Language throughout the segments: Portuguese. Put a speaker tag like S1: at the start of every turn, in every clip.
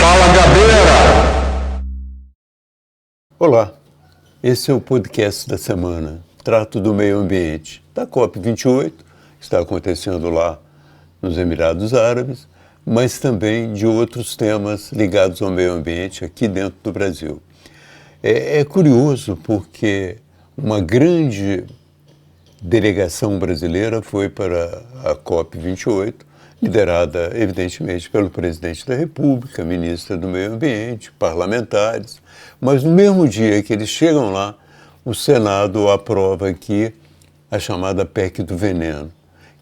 S1: Fala, galera! Olá, esse é o podcast da semana. Trato do meio ambiente da COP28, que está acontecendo lá nos Emirados Árabes, mas também de outros temas ligados ao meio ambiente aqui dentro do Brasil. É curioso porque uma grande delegação brasileira foi para a COP28, liderada, evidentemente, pelo presidente da República, ministra do Meio Ambiente, parlamentares, mas no mesmo dia que eles chegam lá, o Senado aprova aqui a chamada PEC do veneno,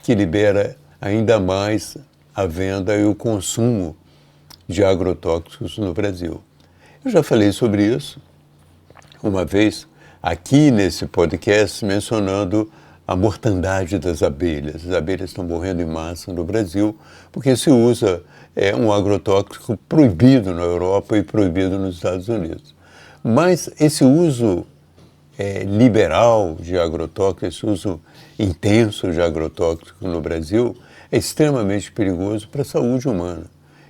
S1: que libera ainda mais a venda e o consumo de agrotóxicos no Brasil. Eu já falei sobre isso uma vez aqui nesse podcast, mencionando a mortandade das abelhas. As abelhas estão morrendo em massa no Brasil porque se usa um agrotóxico proibido na Europa e proibido nos Estados Unidos. Mas esse uso liberal de agrotóxico, esse uso intenso de agrotóxico no Brasil é extremamente perigoso para a saúde humana.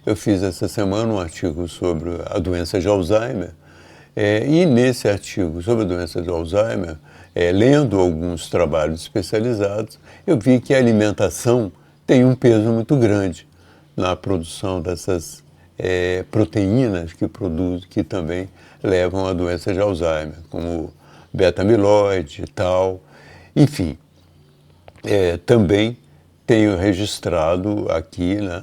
S1: Eu fiz essa semana um artigo sobre a doença de Alzheimer, e nesse artigo sobre a doença de Alzheimer, lendo alguns trabalhos especializados, eu vi que a alimentação tem um peso muito grande na produção dessas proteínas que também levam à doença de Alzheimer, como beta-amiloide e tal. Enfim, também tenho registrado aqui, né,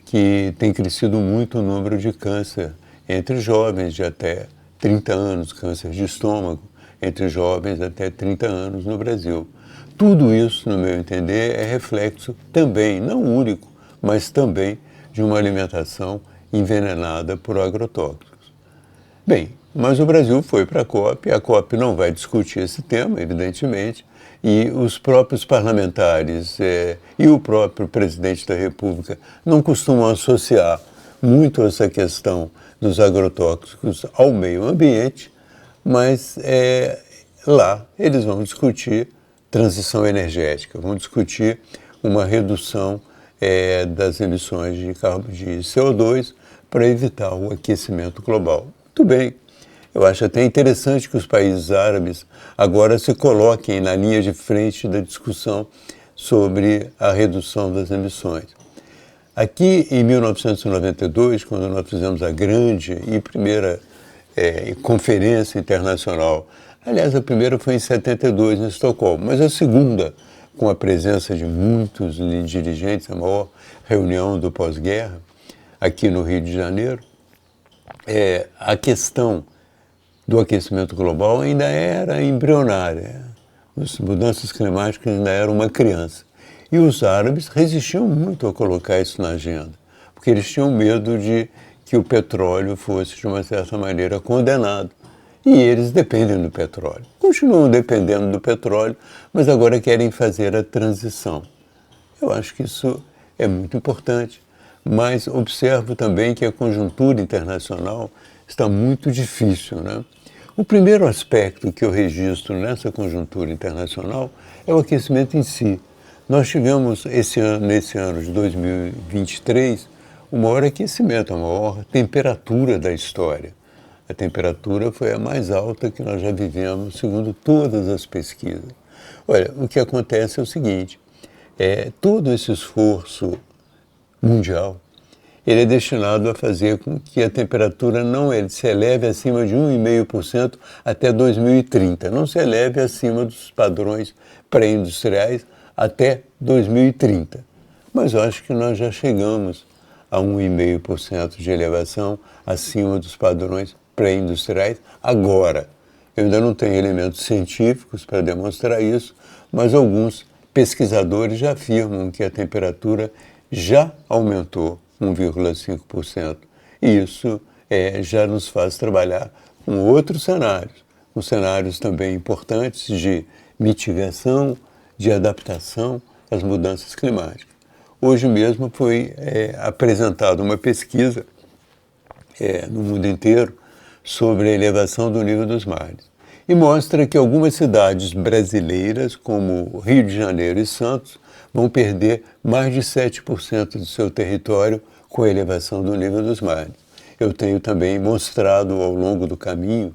S1: que tem crescido muito o número de câncer entre jovens de até 30 anos, câncer de estômago entre jovens até 30 anos no Brasil. Tudo isso, no meu entender, é reflexo também, não único, mas também de uma alimentação envenenada por agrotóxicos. Bem, mas o Brasil foi para a COP não vai discutir esse tema, evidentemente, e os próprios parlamentares e o próprio presidente da República não costumam associar muito essa questão dos agrotóxicos ao meio ambiente, mas lá eles vão discutir transição energética, vão discutir uma redução das emissões de CO2 para evitar o aquecimento global. Muito bem, eu acho até interessante que os países árabes agora se coloquem na linha de frente da discussão sobre a redução das emissões. Aqui, em 1992, quando nós fizemos a grande e primeira conferência internacional, aliás, a primeira foi em 72, em Estocolmo, mas a segunda, com a presença de muitos dirigentes, a maior reunião do pós-guerra, aqui no Rio de Janeiro, a questão do aquecimento global ainda era embrionária. As mudanças climáticas ainda eram uma criança. E os árabes resistiam muito a colocar isso na agenda, porque eles tinham medo de que o petróleo fosse, de uma certa maneira, condenado. E eles dependem do petróleo. Continuam dependendo do petróleo, mas agora querem fazer a transição. Eu acho que isso é muito importante, mas observo também que a conjuntura internacional está muito difícil, né? O primeiro aspecto que eu registro nessa conjuntura internacional é o aquecimento em si. Nós tivemos nesse ano de 2023, o maior aquecimento, a maior temperatura da história. A temperatura foi a mais alta que nós já vivemos, segundo todas as pesquisas. Olha, o que acontece é o seguinte, todo esse esforço mundial, ele é destinado a fazer com que a temperatura não se eleve acima de 1,5% até 2030, não se eleve acima dos padrões pré-industriais até 2030. Mas eu acho que nós já chegamos a 1,5% de elevação acima dos padrões pré-industriais agora. Eu ainda não tenho elementos científicos para demonstrar isso, mas alguns pesquisadores já afirmam que a temperatura já aumentou 1,5%. E isso já nos faz trabalhar com outros cenários, com cenários também importantes de mitigação, de adaptação às mudanças climáticas. Hoje mesmo foi apresentada uma pesquisa no mundo inteiro sobre a elevação do nível dos mares. E mostra que algumas cidades brasileiras, como Rio de Janeiro e Santos, vão perder mais de 7% do seu território com a elevação do nível dos mares. Eu tenho também mostrado ao longo do caminho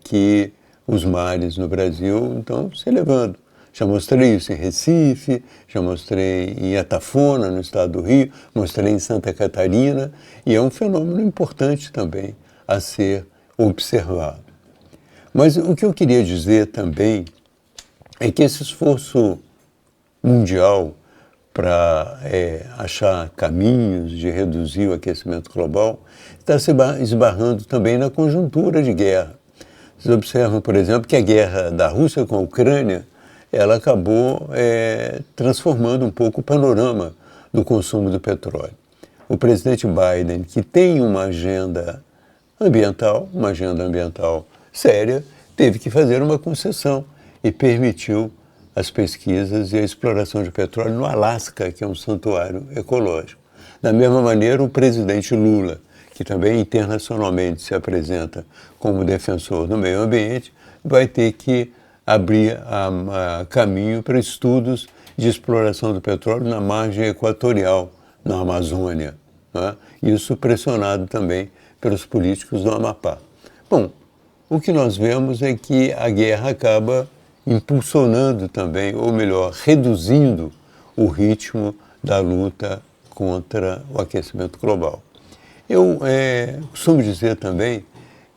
S1: que os mares no Brasil estão se elevando. Já mostrei isso em Recife, já mostrei em Atafona, no estado do Rio, mostrei em Santa Catarina, e é um fenômeno importante também a ser observado. Mas o que eu queria dizer também é que esse esforço mundial para achar caminhos de reduzir o aquecimento global está se esbarrando também na conjuntura de guerra. Vocês observam, por exemplo, que a guerra da Rússia com a Ucrânia ela acabou transformando um pouco o panorama do consumo do petróleo. O presidente Biden, que tem uma agenda ambiental séria, teve que fazer uma concessão e permitiu as pesquisas e a exploração de petróleo no Alasca, que é um santuário ecológico. Da mesma maneira, o presidente Lula, que também internacionalmente se apresenta como defensor do meio ambiente, vai ter que abrir caminho para estudos de exploração do petróleo na margem equatorial, na Amazônia, né? Isso pressionado também pelos políticos do Amapá. Bom, o que nós vemos é que a guerra acaba impulsionando também, ou melhor, reduzindo o ritmo da luta contra o aquecimento global. Eu costumo dizer também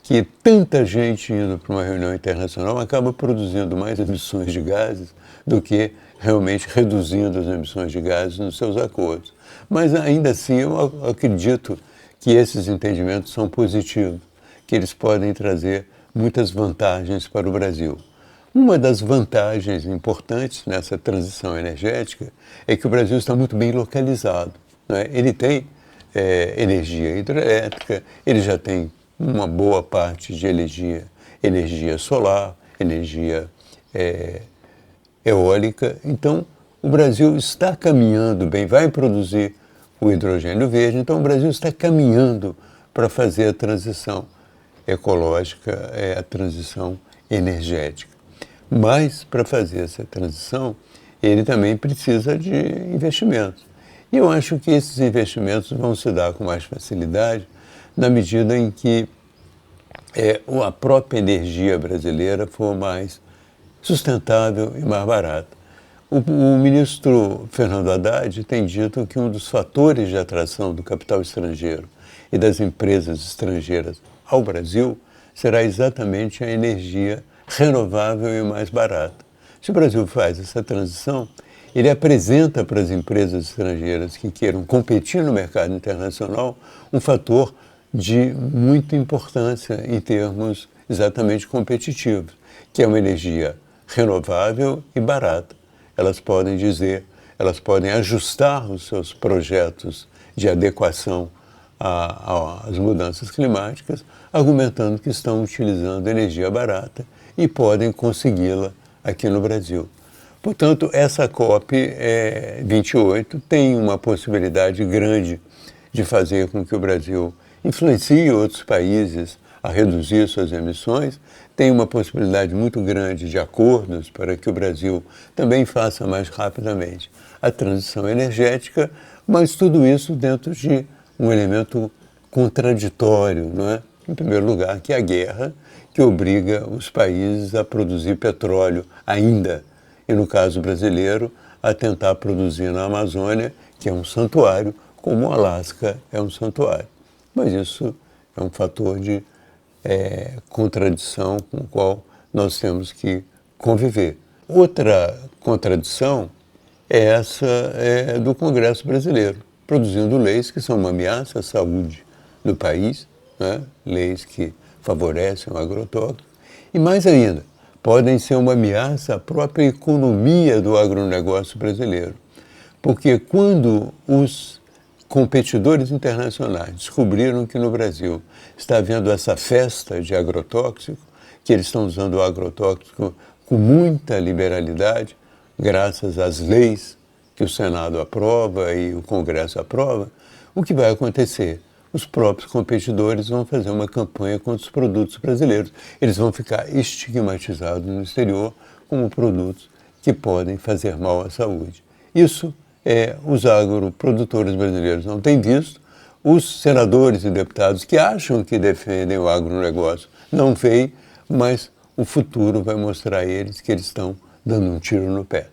S1: que tanta gente indo para uma reunião internacional acaba produzindo mais emissões de gases do que realmente reduzindo as emissões de gases nos seus acordos. Mas ainda assim eu acredito que esses entendimentos são positivos, que eles podem trazer muitas vantagens para o Brasil. Uma das vantagens importantes nessa transição energética é que o Brasil está muito bem localizado, né? Ele tem energia hidrelétrica, ele já tem uma boa parte de energia solar, energia eólica. Então, o Brasil está caminhando bem, vai produzir o hidrogênio verde, então o Brasil está caminhando para fazer a transição ecológica, a transição energética. Mas, para fazer essa transição, ele também precisa de investimentos. E eu acho que esses investimentos vão se dar com mais facilidade na medida em que a própria energia brasileira for mais sustentável e mais barata. O ministro Fernando Haddad tem dito que um dos fatores de atração do capital estrangeiro e das empresas estrangeiras ao Brasil será exatamente a energia renovável e mais barata. Se o Brasil faz essa transição, ele apresenta para as empresas estrangeiras que queiram competir no mercado internacional um fator de muita importância em termos exatamente competitivos, que é uma energia renovável e barata. Elas podem ajustar os seus projetos de adequação às mudanças climáticas, argumentando que estão utilizando energia barata e podem consegui-la aqui no Brasil. Portanto, essa COP28 tem uma possibilidade grande de fazer com que o Brasil influencie outros países a reduzir suas emissões, tem uma possibilidade muito grande de acordos para que o Brasil também faça mais rapidamente a transição energética, mas tudo isso dentro de um elemento contraditório, não é? Em primeiro lugar, que é a guerra, que obriga os países a produzir petróleo ainda, e no caso brasileiro, a tentar produzir na Amazônia, que é um santuário, como o Alasca é um santuário. Mas isso é um fator de contradição com o qual nós temos que conviver. Outra contradição é essa do Congresso brasileiro, produzindo leis que são uma ameaça à saúde do país, né? Leis que favorecem o agrotóxico, e mais ainda, podem ser uma ameaça à própria economia do agronegócio brasileiro. Porque quando os competidores internacionais descobriram que no Brasil está havendo essa festa de agrotóxico, que eles estão usando o agrotóxico com muita liberalidade, graças às leis que o Senado aprova e o Congresso aprova, o que vai acontecer? Os próprios competidores vão fazer uma campanha contra os produtos brasileiros. Eles vão ficar estigmatizados no exterior como produtos que podem fazer mal à saúde. Isso os agroprodutores brasileiros não têm visto, os senadores e deputados que acham que defendem o agronegócio não veem, mas o futuro vai mostrar a eles que eles estão dando um tiro no pé.